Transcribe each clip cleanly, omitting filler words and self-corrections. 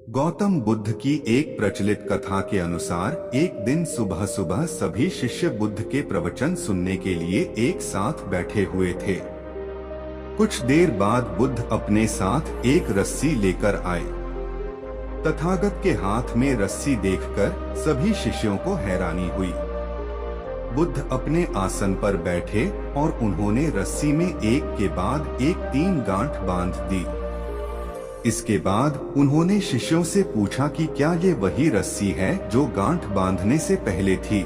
गौतम बुद्ध की एक प्रचलित कथा के अनुसार एक दिन सुबह सुबह सभी शिष्य बुद्ध के प्रवचन सुनने के लिए एक साथ बैठे हुए थे। कुछ देर बाद बुद्ध अपने साथ एक रस्सी लेकर आए। तथागत के हाथ में रस्सी देखकर सभी शिष्यों को हैरानी हुई। बुद्ध अपने आसन पर बैठे और उन्होंने रस्सी में एक के बाद एक 3 गांठ बांध दी। इसके बाद उन्होंने शिष्यों से पूछा कि क्या ये वही रस्सी है जो गांठ बांधने से पहले थी।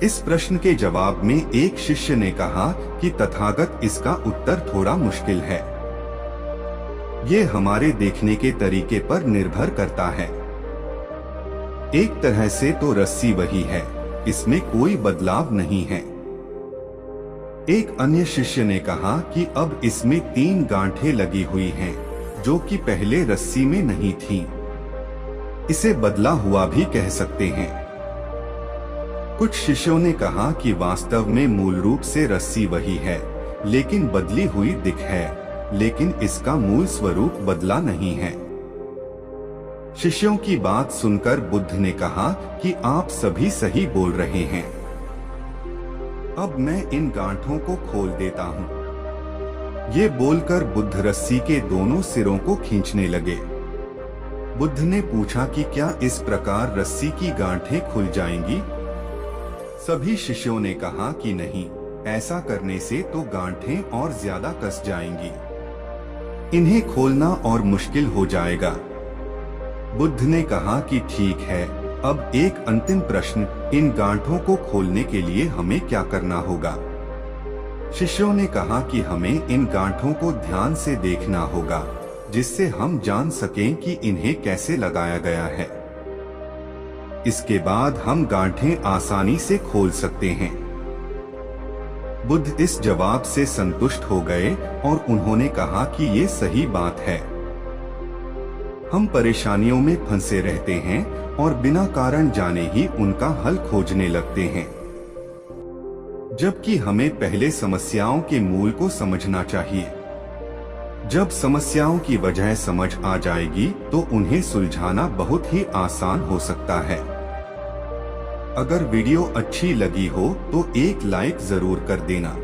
इस प्रश्न के जवाब में एक शिष्य ने कहा कि तथागत, इसका उत्तर थोड़ा मुश्किल है। ये हमारे देखने के तरीके पर निर्भर करता है। एक तरह से तो रस्सी वही है, इसमें कोई बदलाव नहीं है। एक अन्य शिष्य ने कहा कि अब इसमें 3 गांठें लगी हुई हैं, जो कि पहले रस्सी में नहीं थी। इसे बदला हुआ भी कह सकते हैं। कुछ शिष्यों ने कहा कि वास्तव में मूल रूप से रस्सी वही है, लेकिन बदली हुई दिख है, लेकिन इसका मूल स्वरूप बदला नहीं है। शिष्यों की बात सुनकर बुद्ध ने कहा कि आप सभी सही बोल रहे हैं। अब मैं इन गांठों को खोल देता हूँ। ये बोलकर बुद्ध रस्सी के दोनों सिरों को खींचने लगे। बुद्ध ने पूछा कि क्या इस प्रकार रस्सी की गांठें खुल जाएंगी? सभी शिष्यों ने कहा कि नहीं, ऐसा करने से तो गांठें और ज्यादा कस जाएंगी। इन्हें खोलना और मुश्किल हो जाएगा। बुद्ध ने कहा कि ठीक है, अब एक अंतिम प्रश्न, इन गांठों को खोलने के लिए हमें क्या करना होगा? शिष्यों ने कहा कि हमें इन गांठों को ध्यान से देखना होगा, जिससे हम जान सकें कि इन्हें कैसे लगाया गया है। इसके बाद हम गांठें आसानी से खोल सकते हैं। बुद्ध इस जवाब से संतुष्ट हो गए और उन्होंने कहा कि ये सही बात है। हम परेशानियों में फंसे रहते हैं और बिना कारण जाने ही उनका हल खोजने लगते हैं, जबकि हमें पहले समस्याओं के मूल को समझना चाहिए। जब समस्याओं की वजह समझ आ जाएगी तो उन्हें सुलझाना बहुत ही आसान हो सकता है। अगर वीडियो अच्छी लगी हो तो एक लाइक जरूर कर देना।